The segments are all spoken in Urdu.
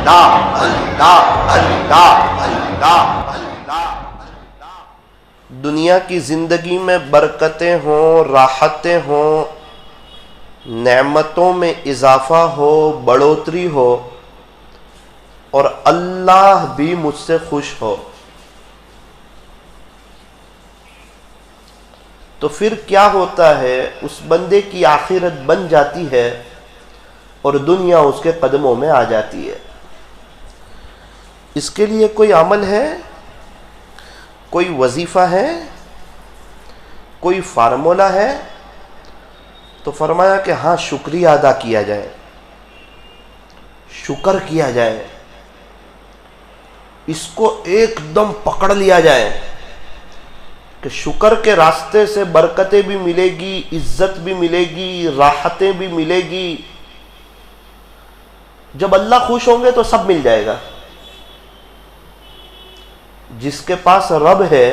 اللہ اللہ اللہ اللہ اللہ۔ دنیا کی زندگی میں برکتیں ہوں، راحتیں ہوں، نعمتوں میں اضافہ ہو، بڑھوتری ہو، اور اللہ بھی مجھ سے خوش ہو، تو پھر کیا ہوتا ہے؟ اس بندے کی آخرت بن جاتی ہے اور دنیا اس کے قدموں میں آ جاتی ہے۔ اس کے لیے کوئی عمل ہے، کوئی وظیفہ ہے، کوئی فارمولہ ہے؟ تو فرمایا کہ ہاں، شکریہ ادا کیا جائے، شکر کیا جائے، اس کو ایک دم پکڑ لیا جائے کہ شکر کے راستے سے برکتیں بھی ملے گی، عزت بھی ملے گی، راحتیں بھی ملے گی۔ جب اللہ خوش ہوں گے تو سب مل جائے گا۔ جس کے پاس رب ہے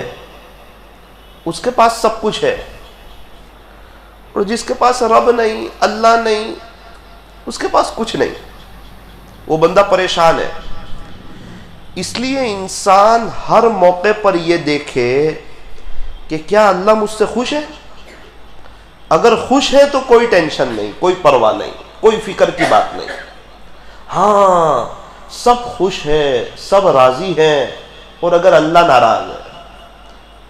اس کے پاس سب کچھ ہے، اور جس کے پاس رب نہیں، اللہ نہیں، اس کے پاس کچھ نہیں، وہ بندہ پریشان ہے۔ اس لیے انسان ہر موقع پر یہ دیکھے کہ کیا اللہ مجھ سے خوش ہے؟ اگر خوش ہے تو کوئی ٹینشن نہیں، کوئی پرواہ نہیں، کوئی فکر کی بات نہیں۔ ہاں، سب خوش ہیں، سب راضی ہیں، اور اگر اللہ ناراض ہے،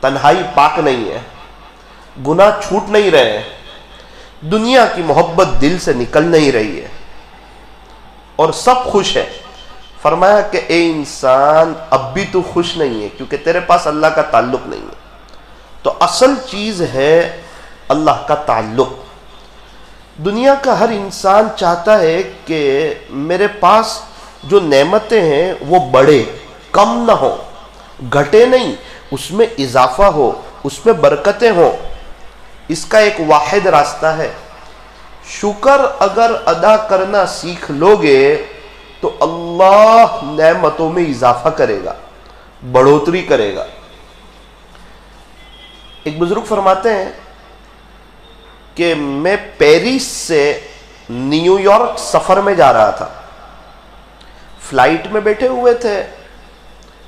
تنہائی پاک نہیں ہے، گناہ چھوٹ نہیں رہے، دنیا کی محبت دل سے نکل نہیں رہی ہے، اور سب خوش ہے، فرمایا کہ اے انسان، اب بھی تو خوش نہیں ہے کیونکہ تیرے پاس اللہ کا تعلق نہیں ہے۔ تو اصل چیز ہے اللہ کا تعلق۔ دنیا کا ہر انسان چاہتا ہے کہ میرے پاس جو نعمتیں ہیں وہ بڑھے، کم نہ ہو، گھٹے نہیں، اس میں اضافہ ہو، اس میں برکتیں ہوں۔ اس کا ایک واحد راستہ ہے، شکر اگر ادا کرنا سیکھ لوگے تو اللہ نعمتوں میں اضافہ کرے گا، بڑھوتری کرے گا۔ ایک بزرگ فرماتے ہیں کہ میں پیرس سے نیو یارک سفر میں جا رہا تھا، فلائٹ میں بیٹھے ہوئے تھے،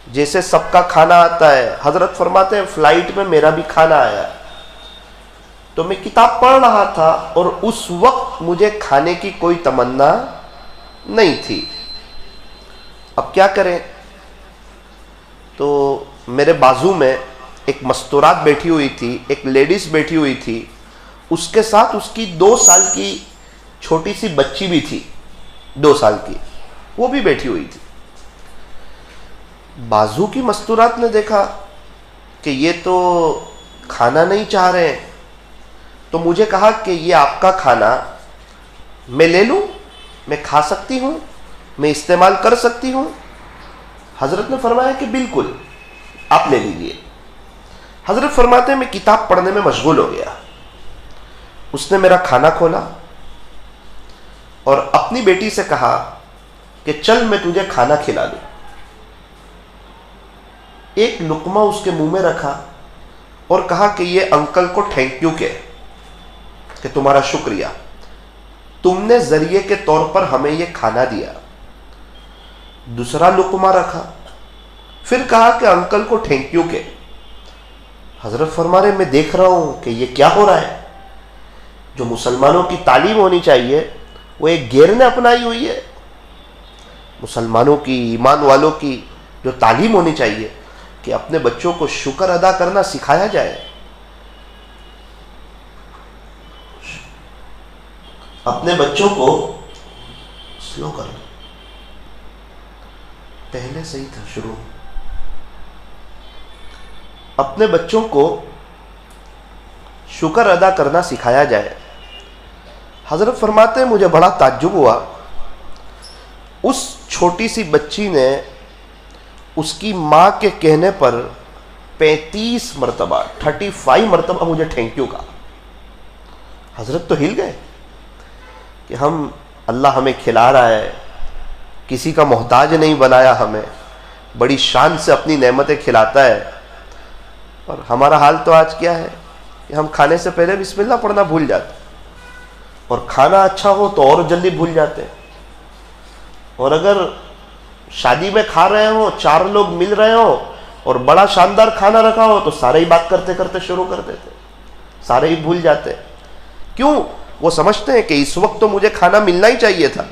جیسے سب کا کھانا آتا ہے، حضرت فرماتے ہیں فلائٹ میں میرا بھی کھانا آیا، تو میں کتاب پڑھ رہا تھا اور اس وقت مجھے کھانے کی کوئی تمنا نہیں تھی۔ اب کیا کریں؟ تو میرے بازو میں ایک مستورات بیٹھی ہوئی تھی، ایک لیڈیز بیٹھی ہوئی تھی، اس کے ساتھ اس کی 2 سال کی چھوٹی سی بچی بھی تھی، 2 سال کی، وہ بھی بیٹھی ہوئی تھی۔ بازو کی مستورات نے دیکھا کہ یہ تو کھانا نہیں چاہ رہے ہیں، تو مجھے کہا کہ یہ آپ کا کھانا میں لے لوں، میں کھا سکتی ہوں، میں استعمال کر سکتی ہوں؟ حضرت نے فرمایا کہ بالکل، آپ لے لیجئے۔ حضرت فرماتے ہیں میں کتاب پڑھنے میں مشغول ہو گیا، اس نے میرا کھانا کھولا اور اپنی بیٹی سے کہا کہ چل میں تجھے کھانا کھلا دوں۔ ایک لقمہ اس کے منہ میں رکھا اور کہا کہ یہ انکل کو تھینک یو کہ تمہارا شکریہ، تم نے ذریعے کے طور پر ہمیں یہ کھانا دیا۔ دوسرا لقمہ رکھا، پھر کہا کہ انکل کو تھینک یو کہ۔ حضرت فرما رہے میں دیکھ رہا ہوں کہ یہ کیا ہو رہا ہے، جو مسلمانوں کی تعلیم ہونی چاہیے وہ ایک غیر نے اپنائی ہوئی ہے۔ مسلمانوں کی، ایمان والوں کی جو تعلیم ہونی چاہیے کہ اپنے بچوں کو شکر ادا کرنا سکھایا جائے، اپنے بچوں کو سلو کر، پہلے صحیح تھا شروع، اپنے بچوں کو شکر ادا کرنا سکھایا جائے۔ حضرت فرماتے ہیں مجھے بڑا تعجب ہوا، اس چھوٹی سی بچی نے اس کی ماں کے کہنے پر 35 مرتبہ 35 مرتبہ مجھے تھینک یو کہا۔ حضرت تو ہل گئے کہ ہم، اللہ ہمیں کھلا رہا ہے، کسی کا محتاج نہیں بنایا، ہمیں بڑی شان سے اپنی نعمتیں کھلاتا ہے، اور ہمارا حال تو آج کیا ہے کہ ہم کھانے سے پہلے بسم اللہ پڑھنا بھول جاتے ہیں، اور کھانا اچھا ہو تو اور جلدی بھول جاتے ہیں، اور اگر شادی میں کھا رہے ہوں، 4 لوگ مل رہے ہوں اور بڑا شاندار کھانا رکھا ہو تو سارے ہی بات کرتے کرتے شروع کر دیتے، سارے ہی بھول جاتے. کیوں؟ وہ سمجھتے ہیں کہ اس وقت تو مجھے کھانا ملنا ہی چاہیے تھا.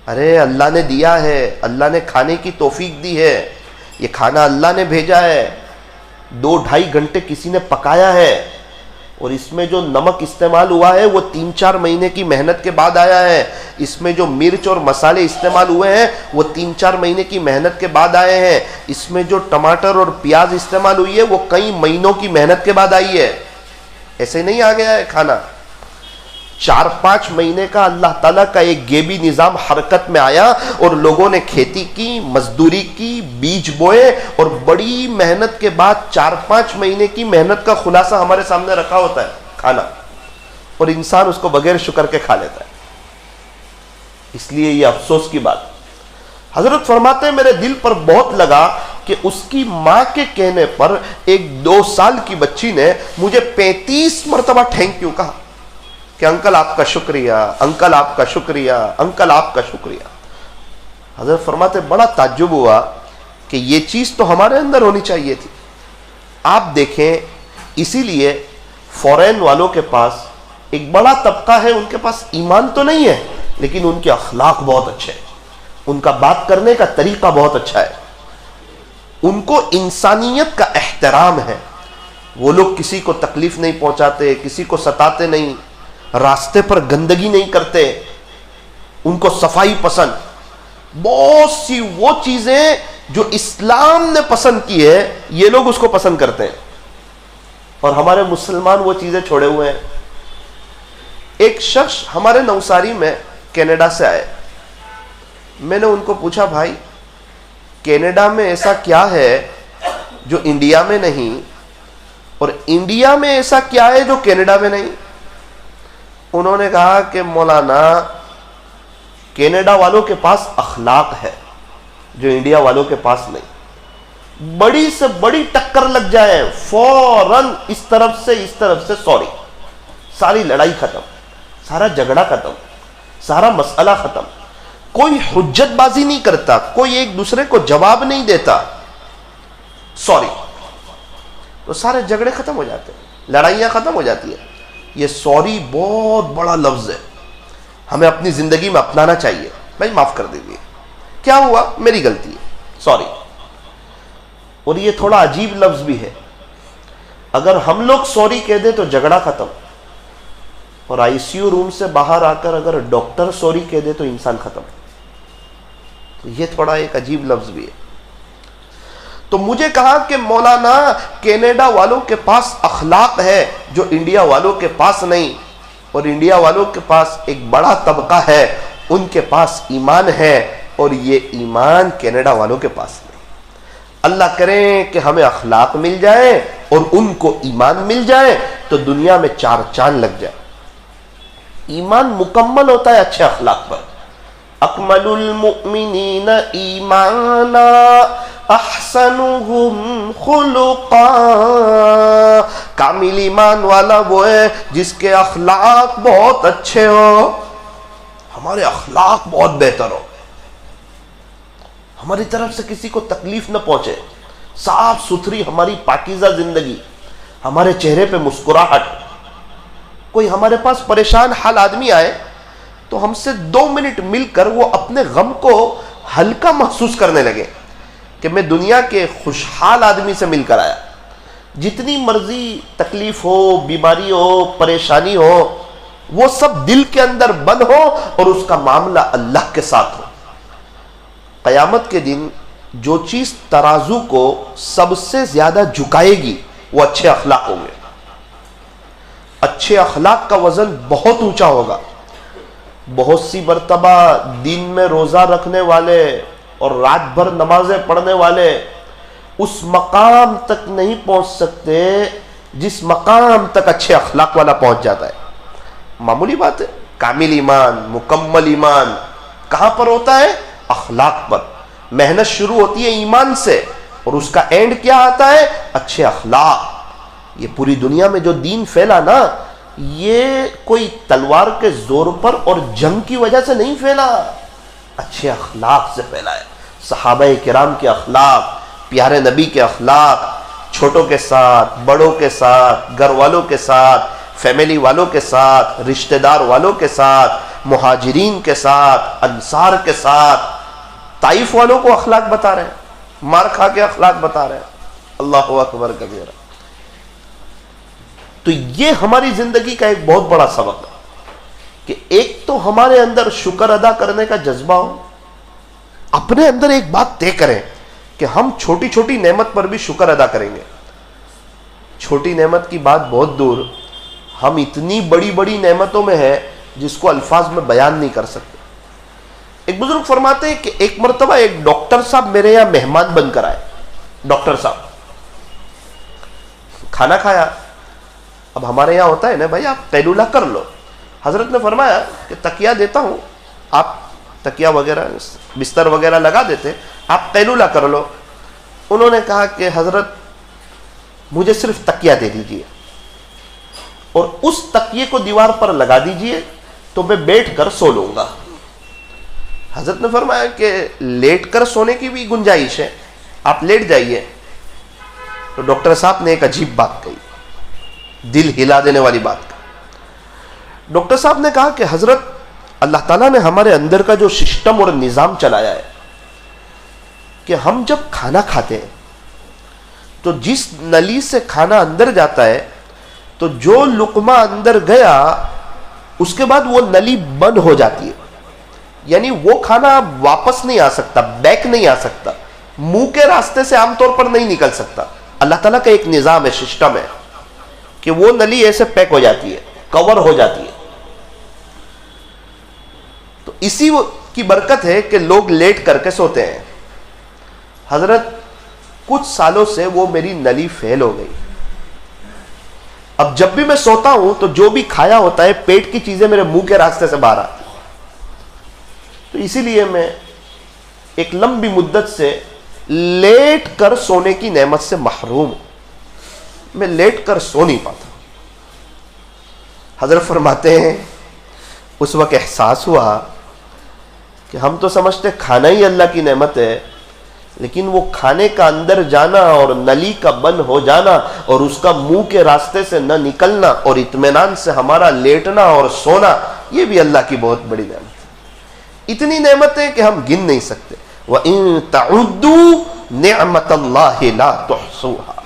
ارے اللہ نے دیا ہے، اللہ نے کھانے کی توفیق دی ہے، یہ کھانا اللہ نے بھیجا ہے، 2-2.5 گھنٹے کسی نے پکایا ہے، اور اس میں جو نمک استعمال ہوا ہے وہ 3-4 مہینے کی محنت کے بعد آیا ہے. اس میں جو مرچ اور مسالے استعمال ہوئے ہیں وہ 3-4 مہینے کی محنت کے بعد آئے ہیں. اس میں جو ٹماٹر اور پیاز استعمال ہوئی ہے وہ کئی مہینوں کی محنت کے بعد آئی ہے. ایسے نہیں آ گیا ہے کھانا. 4-5 مہینے کا اللہ تعالیٰ کا ایک گیبی نظام حرکت میں آیا اور لوگوں نے کھیتی کی، مزدوری کی، بیج بوئے، اور بڑی محنت کے بعد 4-5 مہینے کی محنت کا خلاصہ ہمارے سامنے رکھا ہوتا ہے کھانا، اور انسان اس کو بغیر شکر کے کھا لیتا ہے. اس لیے یہ افسوس کی بات. حضرت فرماتے ہیں میرے دل پر بہت لگا کہ اس کی ماں کے کہنے پر ایک 2 سال کی بچی نے مجھے 35 مرتبہ تھینک یو کہا کہ انکل آپ کا شکریہ، انکل آپ کا شکریہ، انکل آپ کا شکریہ. حضرت فرماتے بڑا تعجب ہوا کہ یہ چیز تو ہمارے اندر ہونی چاہیے تھی. آپ دیکھیں، اسی لیے فورین والوں کے پاس ایک بڑا طبقہ ہے، ان کے پاس ایمان تو نہیں ہے لیکن ان کے اخلاق بہت اچھے ہیں، ان کا بات کرنے کا طریقہ بہت اچھا ہے، ان کو انسانیت کا احترام ہے. وہ لوگ کسی کو تکلیف نہیں پہنچاتے، کسی کو ستاتے نہیں، راستے پر گندگی نہیں کرتے، ان کو صفائی پسند. بہت سی وہ چیزیں جو اسلام نے پسند کی ہے یہ لوگ اس کو پسند کرتے ہیں، اور ہمارے مسلمان وہ چیزیں چھوڑے ہوئے ہیں. ایک شخص ہمارے نوساری میں کینیڈا سے آئے. میں نے ان کو پوچھا بھائی کینیڈا میں ایسا کیا ہے جو انڈیا میں نہیں، اور انڈیا میں ایسا کیا ہے جو کینیڈا میں نہیں؟ انہوں نے کہا کہ مولانا کینیڈا والوں کے پاس اخلاق ہے جو انڈیا والوں کے پاس نہیں. بڑی سے بڑی ٹکر لگ جائے فوراً اس طرف سے سوری، ساری لڑائی ختم، سارا جھگڑا ختم، سارا مسئلہ ختم. کوئی حجت بازی نہیں کرتا، کوئی ایک دوسرے کو جواب نہیں دیتا، سوری، تو سارے جھگڑے ختم ہو جاتے ہیں، لڑائیاں ختم ہو جاتی ہیں. یہ سوری بہت بڑا لفظ ہے، ہمیں اپنی زندگی میں اپنانا چاہیے. بھائی معاف کر دیجیے، کیا ہوا، میری غلطی ہے، سوری. اور یہ تھوڑا عجیب لفظ بھی ہے. اگر ہم لوگ سوری کہہ دیں تو جھگڑا ختم، اور آئی سی یو روم سے باہر آ کر اگر ڈاکٹر سوری کہہ دے تو انسان ختم. تو یہ تھوڑا ایک عجیب لفظ بھی ہے. تو مجھے کہا کہ مولانا کینیڈا والوں کے پاس اخلاق ہے جو انڈیا والوں کے پاس نہیں، اور انڈیا والوں کے پاس ایک بڑا طبقہ ہے، ان کے پاس ایمان ہے، اور یہ ایمان کینیڈا والوں کے پاس نہیں. اللہ کریں کہ ہمیں اخلاق مل جائے اور ان کو ایمان مل جائے تو دنیا میں 4 چاند لگ جائے. ایمان مکمل ہوتا ہے اچھے اخلاق پر. اکمل المؤمنین ایمانا احسنهم خلقا. کامل ایمان والا وہ ہے جس کے اخلاق بہت اچھے ہو. ہمارے اخلاق بہت بہتر ہو، ہماری طرف سے کسی کو تکلیف نہ پہنچے، صاف ستھری ہماری پاکیزہ زندگی، ہمارے چہرے پہ مسکراہٹ. کوئی ہمارے پاس پریشان حال آدمی آئے تو ہم سے 2 منٹ مل کر وہ اپنے غم کو ہلکا محسوس کرنے لگے کہ میں دنیا کے خوشحال آدمی سے مل کر آیا. جتنی مرضی تکلیف ہو، بیماری ہو، پریشانی ہو، وہ سب دل کے اندر بند ہو اور اس کا معاملہ اللہ کے ساتھ ہو. قیامت کے دن جو چیز ترازو کو سب سے زیادہ جھکائے گی وہ اچھے اخلاق ہوں گے. اچھے اخلاق کا وزن بہت اونچا ہوگا. بہت سی مرتبہ دن میں روزہ رکھنے والے اور رات بھر نمازیں پڑھنے والے اس مقام تک نہیں پہنچ سکتے جس مقام تک اچھے اخلاق والا پہنچ جاتا ہے. معمولی بات ہے. کامل ایمان، مکمل ایمان کہاں پر ہوتا ہے؟ اخلاق پر. محنت شروع ہوتی ہے ایمان سے اور اس کا اینڈ کیا آتا ہے؟ اچھے اخلاق. یہ پوری دنیا میں جو دین پھیلا نا، یہ کوئی تلوار کے زور پر اور جنگ کی وجہ سے نہیں پھیلا، اچھے اخلاق سے پھیلا ہے. صحابہ کرام کے اخلاق، پیارے نبی کے اخلاق، چھوٹوں کے ساتھ، بڑوں کے ساتھ، گھر والوں کے ساتھ، فیملی والوں کے ساتھ، رشتہ دار والوں کے ساتھ، مہاجرین کے ساتھ، انصار کے ساتھ، طائف والوں کو اخلاق بتا رہے ہیں، مار کھا کے اخلاق بتا رہے ہیں۔ اللہ اکبر کبیرہ۔ تو یہ ہماری زندگی کا ایک بہت بڑا سبق ہے کہ ایک تو ہمارے اندر شکر ادا کرنے کا جذبہ ہو، اپنے اندر ایک بات طے کریں کہ ہم چھوٹی چھوٹی نعمت پر بھی شکر ادا کریں گے۔ چھوٹی نعمت کی بات بہت دور، ہم اتنی بڑی بڑی نعمتوں میں ہیں جس کو الفاظ میں بیان نہیں کر سکتے۔ ایک بزرگ فرماتے ہیں کہ ایک مرتبہ ایک ڈاکٹر صاحب میرے یہاں مہمان بن کر آئے۔ ڈاکٹر صاحب کھانا کھایا، اب ہمارے یہاں ہوتا ہے نا بھائی آپ قیلولہ کر لو، حضرت نے فرمایا کہ تکیہ دیتا ہوں، آپ تکیہ وغیرہ بستر وغیرہ لگا دیتے، آپ قیلولہ کر لو۔ انہوں نے کہا کہ حضرت مجھے صرف تکیہ دے دیجئے اور اس تکیے کو دیوار پر لگا دیجئے تو میں بیٹھ کر سو لوں گا۔ حضرت نے فرمایا کہ لیٹ کر سونے کی بھی گنجائش ہے، آپ لیٹ جائیے۔ تو ڈاکٹر صاحب نے ایک عجیب بات کہی، دل ہلا دینے والی بات کہی۔ ڈاکٹر صاحب نے کہا کہ حضرت اللہ تعالیٰ نے ہمارے اندر کا جو سسٹم اور نظام چلایا ہے کہ ہم جب کھانا کھاتے ہیں تو جس نلی سے کھانا اندر جاتا ہے تو جو لقمہ اندر گیا اس کے بعد وہ نلی بند ہو جاتی ہے، یعنی وہ کھانا واپس نہیں آ سکتا، بیک نہیں آ سکتا، منہ کے راستے سے عام طور پر نہیں نکل سکتا۔ اللہ تعالیٰ کا ایک نظام ہے، سسٹم ہے کہ وہ نلی ایسے پیک ہو جاتی ہے، کور ہو جاتی ہے۔ تو اسی کی برکت ہے کہ لوگ لیٹ کر کے سوتے ہیں۔ حضرت کچھ سالوں سے وہ میری نلی فیل ہو گئی، اب جب بھی میں سوتا ہوں تو جو بھی کھایا ہوتا ہے پیٹ کی چیزیں میرے منہ کے راستے سے باہر آتی۔ تو اسی لیے میں ایک لمبی مدت سے لیٹ کر سونے کی نعمت سے محروم ہوں، میں لیٹ کر سو نہیں پاتا۔ حضرت فرماتے ہیں اس وقت احساس ہوا کہ ہم تو سمجھتے کھانا ہی اللہ کی نعمت ہے، لیکن وہ کھانے کا اندر جانا اور نلی کا بند ہو جانا اور اس کا منہ کے راستے سے نہ نکلنا اور اطمینان سے ہمارا لیٹنا اور سونا، یہ بھی اللہ کی بہت بڑی نعمت ہے۔ اتنی نعمتیں کہ ہم گن نہیں سکتے۔ وَإِن تَعُدُّوا نِعْمَةَ اللَّهِ لَا تُحْصُوهَا۔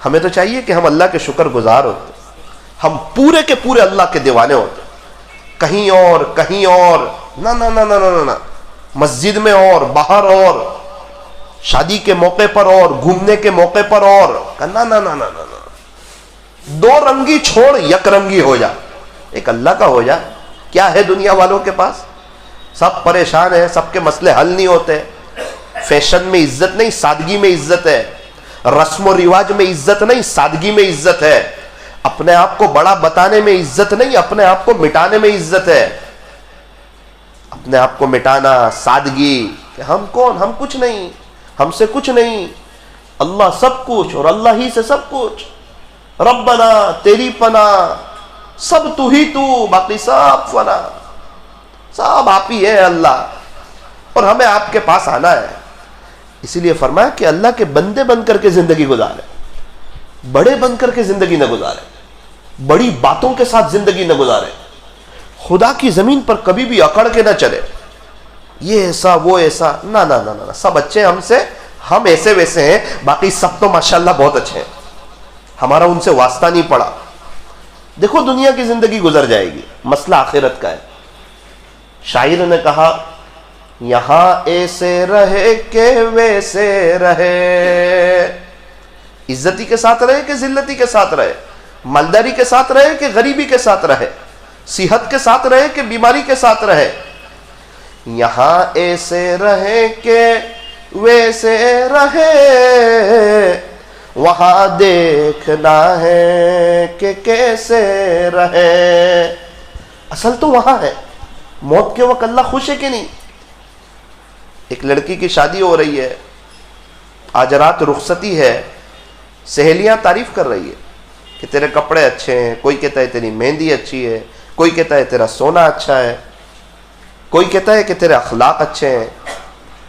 ہمیں تو چاہیے کہ ہم اللہ کے شکر گزار ہوتے، ہم پورے کے پورے اللہ کے دیوانے ہوتے، کہیں اور کہیں اور نہ نہ نہ نہ نہ نہ، مسجد میں اور باہر اور شادی کے موقع پر اور گھومنے کے موقع پر اور نہ نہ نہ نہ نہ، دو رنگی چھوڑ یک رنگی ہو جا، ایک اللہ کا ہو جا۔ کیا ہے دنیا والوں کے پاس؟ سب پریشان ہیں، سب کے مسئلے حل نہیں ہوتے۔ فیشن میں عزت نہیں، سادگی میں عزت ہے۔ رسم و رواج میں عزت نہیں، سادگی میں عزت ہے۔ اپنے آپ کو بڑا بتانے میں عزت نہیں، اپنے آپ کو مٹانے میں عزت ہے۔ اپنے آپ کو مٹانا، سادگی، کہ ہم کون، ہم کچھ نہیں، ہم سے کچھ نہیں، اللہ سب کچھ اور اللہ ہی سے سب کچھ۔ ربنا تیری پناہ، سب تو ہی تو، باقی سب فنا، سب آپ ہی ہے اللہ، اور ہمیں آپ کے پاس آنا ہے۔ اسی لیے فرمایا کہ اللہ کے بندے بن کر کے زندگی گزارے، بڑے بن کر کے زندگی نہ گزارے، بڑی باتوں کے ساتھ زندگی نہ گزارے، خدا کی زمین پر کبھی بھی اکڑ کے نہ چلے، یہ ایسا وہ ایسا، نہ نہ نہ نہ، سب اچھے ہم سے، ہم ایسے ویسے ہیں، باقی سب تو ماشاءاللہ بہت اچھے ہیں، ہمارا ان سے واسطہ نہیں پڑا۔ دیکھو دنیا کی زندگی گزر جائے گی، مسئلہ آخرت کا ہے۔ شاعر نے کہا یہاں ایسے رہے کہ ویسے رہے، عزتی کے ساتھ رہے کہ ذلتی کے ساتھ رہے، مالداری کے ساتھ رہے کہ غریبی کے ساتھ رہے، صحت کے ساتھ رہے کہ بیماری کے ساتھ رہے، یہاں ایسے رہے کہ ویسے رہے، وہاں دیکھنا ہے کہ کیسے رہے۔ اصل تو وہاں ہے، موت کے وقت اللہ خوش ہے کہ نہیں؟ ایک لڑکی کی شادی ہو رہی ہے، آج رات رخصتی ہے، سہیلیاں تعریف کر رہی ہے کہ تیرے کپڑے اچھے ہیں، کوئی کہتا ہے تیری مہندی اچھی ہے، کوئی کہتا ہے تیرا سونا اچھا ہے، کوئی کہتا ہے کہ تیرے اخلاق اچھے ہیں۔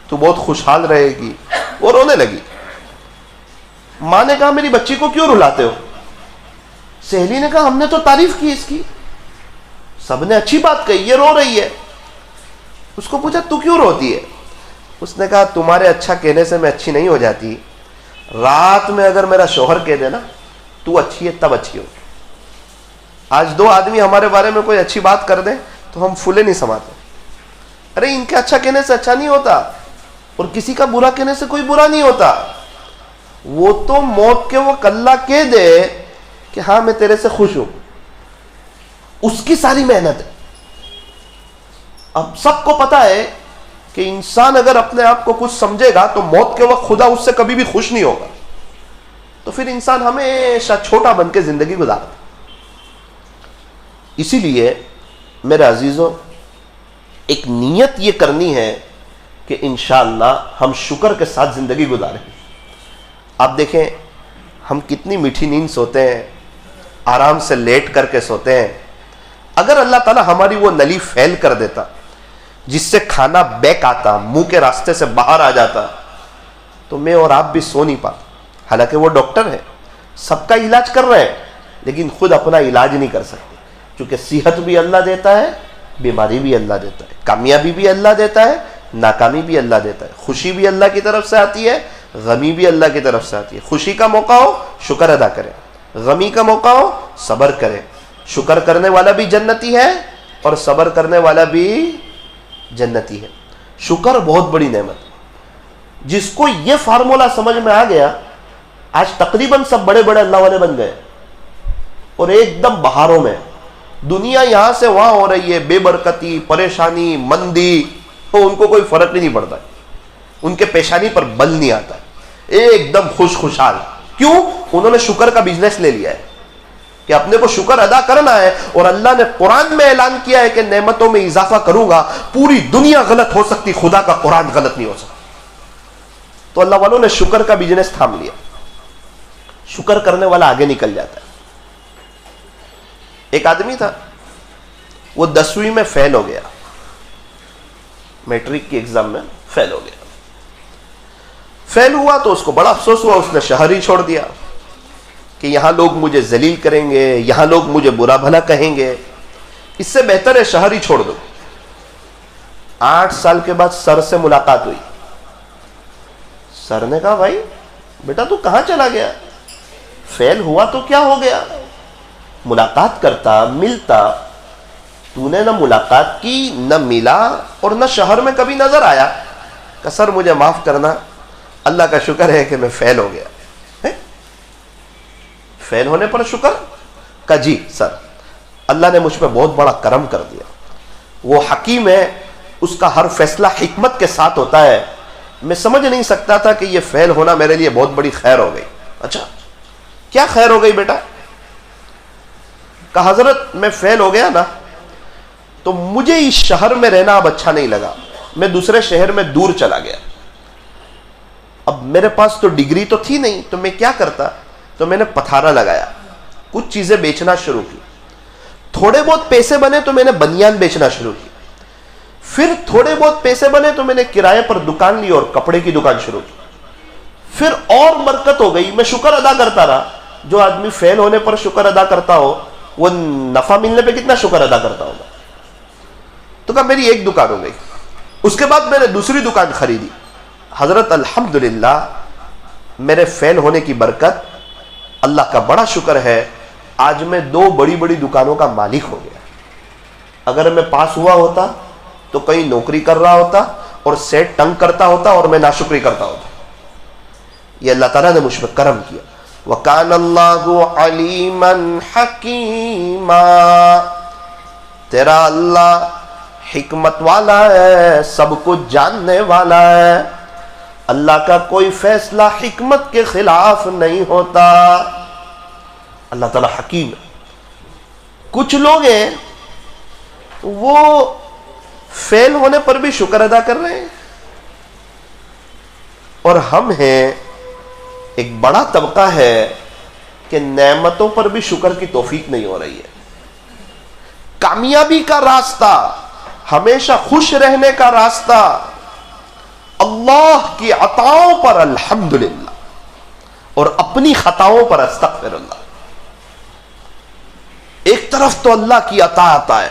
تو بہت خوشحال رہے گی. وہ رونے لگی. ماں نے کہا میری بچی کو کیوں رلاتے ہو؟ سہیلی نے کہا ہم نے تو تعریف کی اس کی, سب نے اچھی بات کہی, یہ رو رہی ہے. اس کو پوچھا تو کیوں روتی ہے؟ اس نے کہا تمہارے اچھا کہنے سے میں اچھی نہیں ہو جاتی, رات میں اگر میرا شوہر کہہ دے نا تو اچھی ہے تب اچھی ہو. آج 2 آدمی ہمارے بارے میں کوئی اچھی بات کر دیں تو ہم پھولے نہیں سماتے. ارے ان کے اچھا کہنے سے اچھا نہیں ہوتا, اور کسی کا برا کہنے سے کوئی برا نہیں ہوتا. وہ تو موت کے وقت اللہ کہہ دے کہ ہاں میں تیرے سے خوش ہوں, اس کی ساری محنت ہے. اب سب کو پتا ہے کہ انسان اگر اپنے آپ کو کچھ سمجھے گا تو موت کے وقت خدا اس سے کبھی بھی خوش نہیں ہوگا, تو پھر انسان ہمیشہ چھوٹا بن کے زندگی گزارتا. اسی لیے میرے عزیزوں ایک نیت یہ کرنی ہے کہ انشاءاللہ ہم شکر کے ساتھ زندگی گزاریں. آپ دیکھیں ہم کتنی میٹھی نیند سوتے ہیں, آرام سے لیٹ کر کے سوتے ہیں. اگر اللہ تعالی ہماری وہ نلی فیل کر دیتا جس سے کھانا بیک آتا, منہ کے راستے سے باہر آ جاتا, تو میں اور آپ بھی سو نہیں پاتے. حالانکہ وہ ڈاکٹر ہے, سب کا علاج کر رہے ہیں, لیکن خود اپنا علاج نہیں کر سکتے, کیونکہ صحت بھی اللہ دیتا ہے, بیماری بھی اللہ دیتا ہے, کامیابی بھی اللہ دیتا ہے, ناکامی بھی اللہ دیتا ہے. خوشی بھی اللہ کی طرف سے آتی ہے, غمی بھی اللہ کی طرف سے آتی ہے. خوشی کا موقع ہو شکر ادا کریں, غمی کا موقع ہو صبر کریں. شکر کرنے والا بھی جنتی ہے اور صبر کرنے والا بھی جنتی ہے. شکر بہت بڑی نعمت ہے. جس کو یہ فارمولا سمجھ میں آ گیا, آج تقریباً سب بڑے بڑے اللہ والے بن گئے, اور ایک دم بہاروں میں. دنیا یہاں سے وہاں ہو رہی ہے, بے برکتی, پریشانی, مندی, تو ان کو کوئی فرق ہی نہیں پڑتا, ان کے پیشانی پر بل نہیں آتا, ایک دم خوشحال. کیوں؟ انہوں نے شکر کا بزنس لے لیا ہے کہ اپنے کو شکر ادا کرنا ہے, اور اللہ نے قرآن میں اعلان کیا ہے کہ نعمتوں میں اضافہ کروں گا. پوری دنیا غلط ہو سکتی, خدا کا قرآن غلط نہیں ہو سکتا. تو اللہ والوں نے شکر کا بزنس تھام لیا. شکر کرنے والا آگے نکل جاتا ہے. ایک آدمی تھا, وہ 10ویں میں فیل ہو گیا, میٹرک کی ایگزام میں فیل ہو گیا. فیل ہوا تو اس کو بڑا افسوس ہوا, اس نے شہر ہی چھوڑ دیا کہ یہاں لوگ مجھے ذلیل کریں گے, یہاں لوگ مجھے برا بھلا کہیں گے, اس سے بہتر ہے شہر ہی چھوڑ دو. 8 سال کے بعد سر سے ملاقات ہوئی. سر نے کہا بھائی بیٹا تو کہاں چلا گیا؟ فیل ہوا تو کیا ہو گیا, ملاقات کرتا, ملتا. تو نے نہ ملاقات کی, نہ ملا, اور نہ شہر میں کبھی نظر آیا. کہ سر مجھے معاف کرنا, اللہ کا شکر ہے کہ میں فیل ہو گیا. فیل ہونے پر شکر کا جی سر, اللہ نے مجھ پہ بہت بڑا کرم کر دیا. وہ حکیم ہے, اس کا ہر فیصلہ حکمت کے ساتھ ہوتا ہے. میں سمجھ نہیں سکتا تھا کہ یہ فیل ہونا میرے لیے بہت بڑی خیر ہو گئی. اچھا کیا خیر ہو گئی بیٹا؟ کہ حضرت میں فیل ہو گیا نا, تو مجھے اس شہر میں رہنا اب اچھا نہیں لگا, میں دوسرے شہر میں دور چلا گیا. اب میرے پاس تو ڈگری تو تھی نہیں, تو میں کیا کرتا؟ تو میں نے پتھارا لگایا, کچھ چیزیں بیچنا شروع کی. تھوڑے بہت پیسے بنے تو میں نے بنیان بیچنا شروع کی. پھر تھوڑے بہت پیسے بنے تو میں نے کرائے پر دکان لی اور کپڑے کی دکان شروع کی. پھر اور برکت ہو گئی, میں شکر ادا کرتا رہا. جو آدمی فیل ہونے پر شکر ادا کرتا ہو, وہ نفع ملنے پہ کتنا شکر ادا کرتا ہوگا. تو کہا میری ایک دکان ہو گئی. اس کے بعد میں نے دوسری دکان خریدی. حضرت الحمدللہ میرے فیل ہونے کی برکت, اللہ کا بڑا شکر ہے, آج میں 2 بڑی بڑی دکانوں کا مالک ہو گیا. اگر میں پاس ہوا ہوتا تو کہیں نوکری کر رہا ہوتا اور سیٹ تنگ کرتا ہوتا اور میں ناشکری کرتا ہوتا. یہ اللہ تعالیٰ نے مجھ پہ کرم کیا. وَكَانَ اللَّهُ عَلِيمًا حَكِيمًا, تیرا اللہ حکمت والا ہے, سب کچھ جاننے والا ہے. اللہ کا کوئی فیصلہ حکمت کے خلاف نہیں ہوتا. اللہ تعالیٰ حکیم ہے. کچھ لوگ ہیں وہ فیل ہونے پر بھی شکر ادا کر رہے ہیں, اور ہم ہیں ایک بڑا طبقہ ہے کہ نعمتوں پر بھی شکر کی توفیق نہیں ہو رہی ہے. کامیابی کا راستہ, ہمیشہ خوش رہنے کا راستہ, اللہ کی عطاؤں پر الحمدللہ اور اپنی خطاؤں پر استغفر اللہ. ایک طرف تو اللہ کی عطا ہے،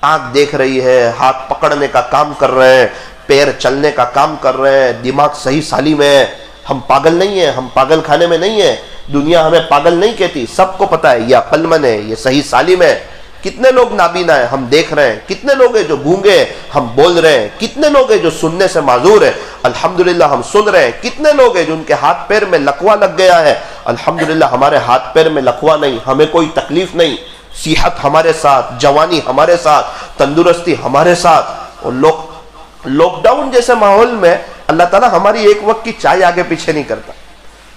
آنکھ دیکھ رہی ہے، ہاتھ پکڑنے کا کام کر رہے ہیں، پیر چلنے کا کام کر رہے ہیں، دماغ صحیح سالم ہے، ہم پاگل نہیں ہیں، ہم پاگل کھانے میں نہیں ہیں، دنیا ہمیں پاگل نہیں کہتی، سب کو پتا ہے یہ عقل مند ہے، یہ صحیح سالم ہے. کتنے لوگ نابینا ہیں، ہم دیکھ رہے ہیں. کتنے لوگ ہیں جو گونگے ہیں، ہم بول رہے ہیں. کتنے لوگ ہیں جو سننے سے معذور ہیں، الحمدللہ ہم سن رہے ہیں. کتنے لوگ ہیں جن کے ہاتھ پیر میں لکوا لگ گیا ہے، الحمدللہ ہمارے ہاتھ پیر میں لکوا نہیں، ہمیں کوئی تکلیف نہیں، صحت ہمارے ساتھ، جوانی ہمارے ساتھ، تندرستی ہمارے ساتھ. اور لاک ڈاؤن جیسے ماحول میں اللہ تعالیٰ ہماری ایک وقت کی چائے آگے پیچھے نہیں کرتا.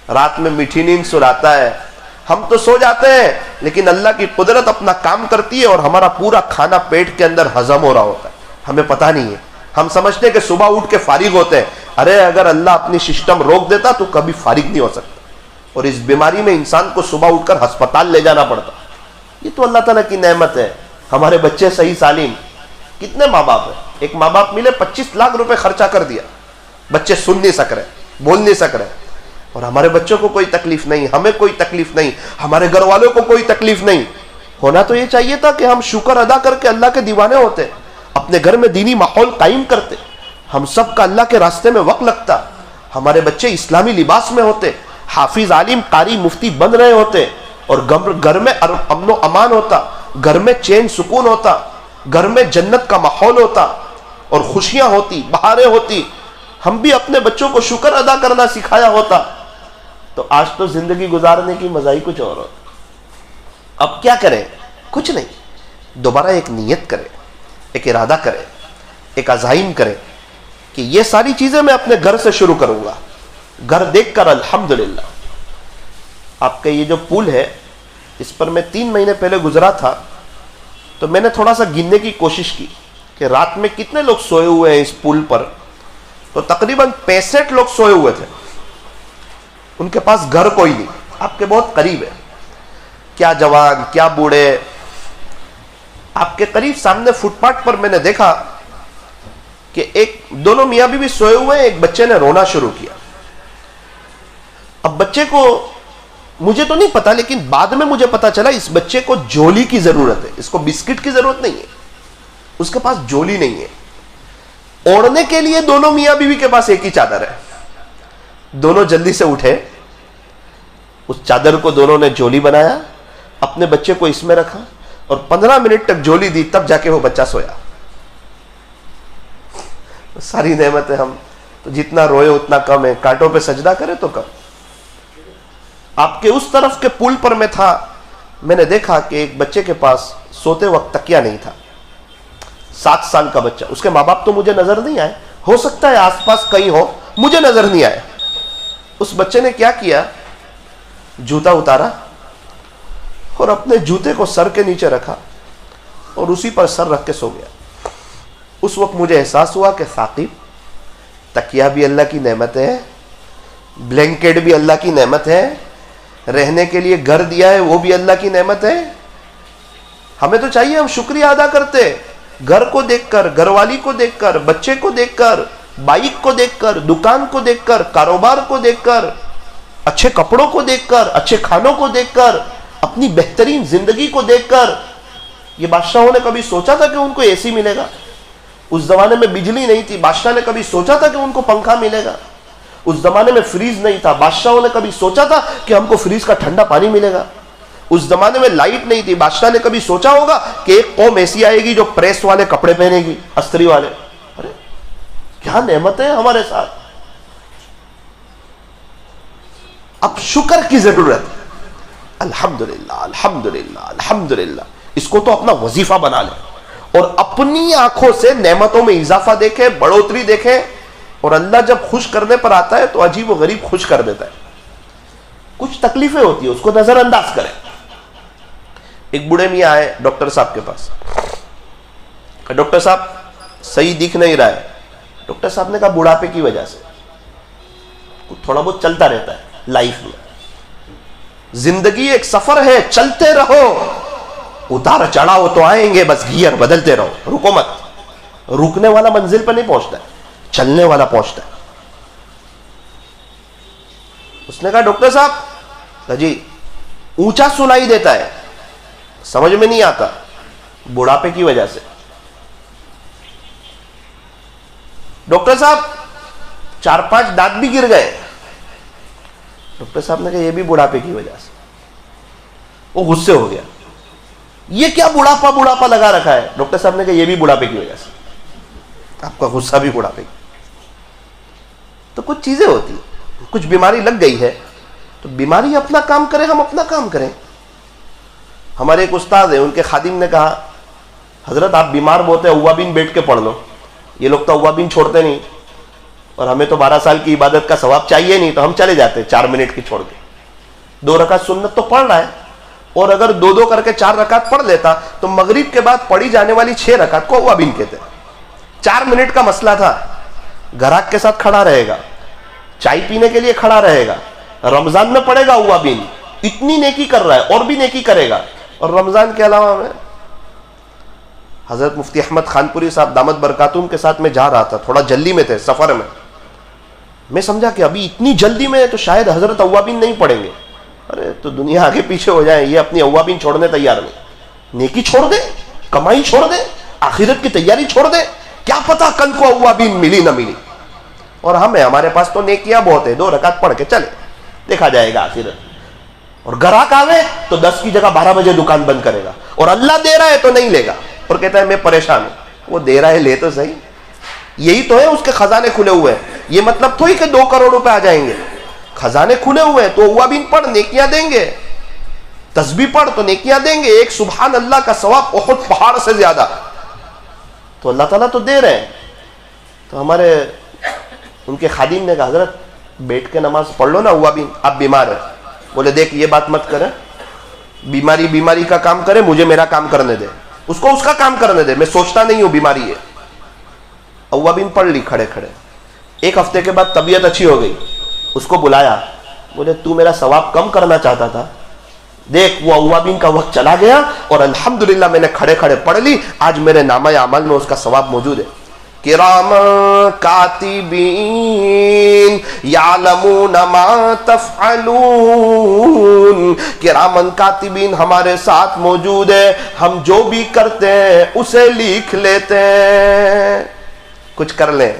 رات میں میٹھی نیند سلاتا ہے، ہم تو سو جاتے ہیں لیکن اللہ کی قدرت اپنا کام کرتی ہے اور ہمارا پورا کھانا پیٹ کے اندر ہضم ہو رہا ہوتا ہے، ہمیں پتہ نہیں ہے. ہم سمجھتے ہیں کہ صبح اٹھ کے فارغ ہوتے ہیں. ارے اگر اللہ اپنی سسٹم روک دیتا تو کبھی فارغ نہیں ہو سکتا. اور اس بیماری میں انسان کو صبح اٹھ کر ہسپتال لے جانا پڑتا. یہ تو اللہ تعالیٰ کی نعمت ہے. ہمارے بچے صحیح سالم. کتنے ماں باپ ہیں، ایک ماں باپ ملے 25 لاکھ روپے خرچہ کر دیا، بچے سن نہیں سک رہے، بول نہیں سک رہے، اور ہمارے بچوں کو کوئی تکلیف نہیں، ہمیں کوئی تکلیف نہیں، ہمارے گھر والوں کو کوئی تکلیف نہیں. ہونا تو یہ چاہیے تھا کہ ہم شکر ادا کر کے اللہ کے دیوانے ہوتے، اپنے گھر میں دینی ماحول قائم کرتے، ہم سب کا اللہ کے راستے میں وقت لگتا، ہمارے بچے اسلامی لباس میں ہوتے، حافظ، عالم، قاری، مفتی بن رہے ہوتے، اور گھر میں امن و امان ہوتا، گھر میں چین سکون ہوتا، گھر میں جنت کا ماحول ہوتا اور خوشیاں ہوتی، بہاریں ہوتی. ہم بھی اپنے بچوں کو شکر ادا کرنا سکھایا ہوتا. تو آج تو زندگی گزارنے کی مزہ ہی کچھ اور ہوتا. اب کیا کریں؟ کچھ نہیں. دوبارہ ایک نیت کریں، ایک ارادہ کریں، ایک عزائم کریں کہ یہ ساری چیزیں میں اپنے گھر سے شروع کروں گا. گھر دیکھ کر الحمدللہ. آپ کا یہ جو پول ہے اس پر میں 3 مہینے پہلے گزرا تھا تو میں نے تھوڑا سا گننے کی کوشش کی کہ رات میں کتنے لوگ سوئے ہوئے ہیں اس پول پر. تو تقریباً 65 لوگ سوئے ہوئے تھے. ان کے پاس گھر کوئی نہیں، آپ کے بہت قریب ہے، کیا جوان کیا بوڑھے. آپ کے قریب سامنے فٹ پاتھ پر میں نے دیکھا کہ دونوں میاں بیوی سوئے ہوئے ہیں. ایک بچے نے رونا شروع کیا. اب بچے کو مجھے تو نہیں پتا، لیکن بعد میں مجھے پتا چلا اس بچے کو جولی کی ضرورت ہے، اس کو بسکٹ کی ضرورت نہیں ہے، اس کے پاس جولی نہیں ہے. اوڑھنے کے لیے دونوں میاں بیوی کے پاس ایک ہی چادر ہے. دونوں جلدی سے اٹھے، اس چادر کو دونوں نے جولی بنایا، اپنے بچے کو اس میں رکھا اور 15 منٹ تک جولی دی، تب جا کے وہ بچہ سویا. ساری نعمتیں ہم تو جتنا روئے اتنا کم ہے، کانٹوں پہ سجدہ کرے تو کم. آپ کے اس طرف کے پل پر میں تھا، میں نے دیکھا کہ ایک بچے کے پاس سوتے وقت تکیہ نہیں تھا. 7 سال کا بچہ. اس کے ماں باپ تو مجھے نظر نہیں آئے، ہو سکتا ہے آس پاس کہیں ہو، مجھے نظر نہیں آئے. اس بچے نے کیا کیا، جوتا اتارا اور اپنے جوتے کو سر کے نیچے رکھا اور اسی پر سر رکھ کے سو گیا. اس وقت مجھے احساس ہوا کہ ثاقب، تکیہ بھی اللہ کی نعمت ہے، بلینکٹ بھی اللہ کی نعمت ہے، رہنے کے لیے گھر دیا ہے وہ بھی اللہ کی نعمت ہے. ہمیں تو چاہیے ہم شکریہ ادا کرتے، گھر کو دیکھ کر، گھر والی کو دیکھ کر، بچے کو دیکھ کر، بائک کو دیکھ کر، دکان کو دیکھ کر، کاروبار کو دیکھ کر، اچھے کپڑوں کو دیکھ کر، اچھے کھانوں کو دیکھ کر، اپنی بہترین زندگی کو دیکھ کر. یہ بادشاہوں نے کبھی سوچا تھا کہ ان کو اے سی ملے گا؟ اس زمانے میں بجلی نہیں تھی، بادشاہ نے کبھی سوچا تھا کہ ان کو پنکھا ملے گا؟ اس زمانے میں فریز نہیں تھا، بادشاہوں نے کبھی سوچا تھا کہ ہم کو فریز کا ٹھنڈا پانی ملے گا؟ اس زمانے میں لائٹ نہیں تھی، بادشاہ نے کبھی سوچا ہوگا کہ ایک قوم ایسی آئے گی جو پریس والے کپڑے پہنے گی، استری والے؟ ارے کیا نعمت ہے ہمارے ساتھ. اب شکر کی ضرورت ہے. الحمدللہ الحمدللہ الحمدللہ. اس کو تو اپنا وظیفہ بنا لے اور اپنی آنکھوں سے نعمتوں میں اضافہ دیکھے، بڑھوتری دیکھے. اور اللہ جب خوش کرنے پر آتا ہے تو عجیب و غریب خوش کر دیتا ہے. کچھ تکلیفیں ہوتی ہیں، اس کو نظر انداز کریں. ایک بوڑھے میاں آئے ڈاکٹر صاحب کے پاس. ڈاکٹر صاحب صحیح دکھ نہیں رہا ہے. ڈاکٹر صاحب نے کہا بڑھاپے کی وجہ سے تھوڑا بہت چلتا رہتا ہے لائف میں. زندگی ایک سفر ہے، چلتے رہو، اتار چڑھاؤ تو آئیں گے، بس گیئر بدلتے رہو، رکو مت. رکنے والا منزل پہ نہیں پہنچتا ہے، چلنے والا پہنچتا ہے. اس نے کہا ڈاکٹر صاحب جی اونچا سنائی دیتا ہے, سمجھ میں نہیں آتا, بڑھاپے کی وجہ سے. ڈاکٹر صاحب 4-5 دانت بھی گر گئے. ڈاکٹر صاحب نے کہا یہ بھی بڑھاپے کی وجہ سے. وہ غصے ہو گیا, یہ کیا بڑھاپا لگا رکھا ہے. ڈاکٹر صاحب نے کہا یہ بھی بڑھاپے کی وجہ سے, آپ کا غصہ بھی بڑھاپے کی. تو کچھ چیزیں ہوتی ہیں, کچھ بیماری لگ گئی ہے تو بیماری اپنا کام کرے, ہم اپنا کام کریں. ہمارے ایک استاد ہیں, ان کے خادم نے کہا حضرت آپ بیمار بہت ہیں, اوابین بیٹھ کے پڑھ لو. یہ لوگ تو اوابین چھوڑتے نہیں, اور ہمیں تو 12 سال کی عبادت کا ثواب چاہیے نہیں, تو ہم چلے جاتے 4 منٹ کی چھوڑ کے. 2 رکعت سنت تو پڑھ رہا ہے, اور اگر 2 کر کے 4 رکعت پڑھ لیتا تو مغرب کے بعد پڑھی جانے والی 6 رکعت کو اوابین کہتے ہیں. 4 منٹ کا مسئلہ تھا. گراہک کے ساتھ کھڑا رہے گا, چائے پینے کے لیے کھڑا رہے گا, رمضان میں پڑھے گا اوابین, اتنی نیکی کر رہا ہے اور بھی نیکی کرے گا. اور رمضان کے علاوہ میں حضرت مفتی احمد خانپوری صاحب دامت برکاتہم کے ساتھ میں جا رہا تھا, تھوڑا جلدی میں تھے سفر میں. میں سمجھا کہ ابھی اتنی جلدی میں تو شاید حضرت اوابین نہیں پڑھیں گے. ارے تو دنیا آگے پیچھے ہو جائے, یہ اپنی اوابین چھوڑنے تیار نہیں. نیکی چھوڑ دے, کمائی چھوڑ دے, آخرت کی تیاری چھوڑ دے, کیا پتا کل کو اوابین ملی نہ ملی. اور ہمارے پاس تو نیکیاں بہت ہے, 2 رکعت پڑھ کے چلے, دیکھا جائے گا آخرت. اور گراہک آوے تو 10 کی جگہ 12 بجے دکان بند کرے گا, اور اللہ دے رہا ہے تو نہیں لے گا, اور کہتا ہے میں پریشان ہوں. وہ دے رہا ہے, لے تو صحیح. یہی تو ہے, اس کے خزانے کھلے ہوئے ہیں. یہ مطلب تھوڑی کہ 2 کروڑ روپے آ جائیں گے. خزانے کھلے ہوئے ہیں تو اوابین پڑھ, نیکیاں دیں گے. تسبیح پڑھ تو نیکیاں دیں گے. ایک سبحان اللہ کا ثواب احد پہاڑ سے زیادہ. تو اللہ تعالیٰ تو دے رہے ہیں. تو ہمارے ان کے خادم نے کہا حضرت بیٹھ کے نماز پڑھ لو نا اوابین, آپ بیمار ہیں. بولے دیکھ یہ بات مت کریں, بیماری کا کام کرے, مجھے میرا کام کرنے دے, اس کو اس کا کام کرنے دے. میں سوچتا نہیں ہوں بیماری ہے. اوابین پڑھ لی کھڑے کھڑے. 1 ہفتے کے بعد طبیعت اچھی ہو گئی, اس کو بلایا. بولے تو میرا ثواب کم کرنا چاہتا تھا, دیکھ وہ اوابین کا وقت چلا گیا, اور الحمدللہ میں نے کھڑے کھڑے پڑھ لی, آج میرے نامہ اعمال میں اس کا ثواب موجود ہے. کرام کاتبین یعلمون ما تفعلون. کرامن کاتبین ہمارے ساتھ موجود ہے, ہم جو بھی کرتے ہیں اسے لکھ لیتے ہیں. کچھ کر لیں.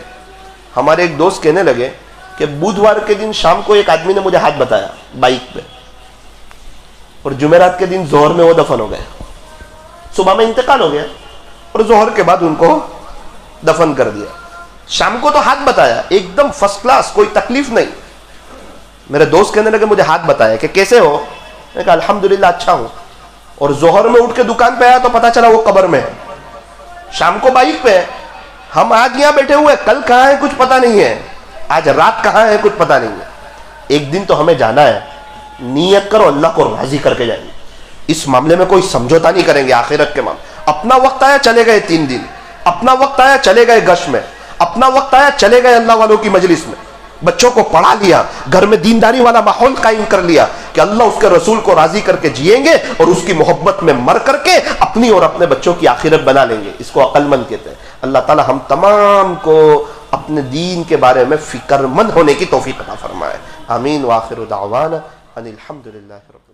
ہمارے ایک دوست کہنے لگے کہ بدھوار کے دن شام کو ایک آدمی نے مجھے ہاتھ بتایا بائک پہ, اور جمعرات کے دن ظہر میں وہ دفن ہو گئے. صبح میں انتقال ہو گیا, اور ظہر کے بعد ان کو دفن کر دیا. شام کو تو ہاتھ بتایا ایک دم فرسٹ کلاس, کوئی تکلیف نہیں. میرے دوست کہنے لگے مجھے ہاتھ بتایا کہ کیسے ہو. میں کہا الحمدللہ اچھا ہوں. اور ظہر میں اٹھ کے دکان پہ آیا تو پتا چلا وہ قبر میں ہے. شام کو بائک پہ ہے. ہم آج یہاں بیٹھے ہوئے, کل کہاں ہے کچھ پتا نہیں ہے, آج رات کہاں ہے کچھ پتا نہیں ہے. ایک دن تو ہمیں جانا ہے. نیت کرو اللہ کو راضی کر کے جائیں گے. اس معاملے میں کوئی سمجھوتا نہیں کریں گے. آخرت کے معاملے اپنا وقت آیا چلے گئے 3 دن, اپنا وقت آیا چلے گئے گش میں, اپنا وقت آیا چلے گئے اللہ والوں کی مجلس میں. بچوں کو پڑھا لیا, گھر میں دینداری والا ماحول قائم کر لیا کہ اللہ اس کے رسول کو راضی کر کے جئیں گے, اور اس کی محبت میں مر کر کے اپنی اور اپنے بچوں کی آخرت بنا لیں گے. اس کو عقل مند کہتے ہیں. اللہ تعالی ہم تمام کو اپنے دین کے بارے میں فکر مند ہونے کی توفیق عطا فرمائے. آمین. وآخر دعوانا ان الحمدللہ رب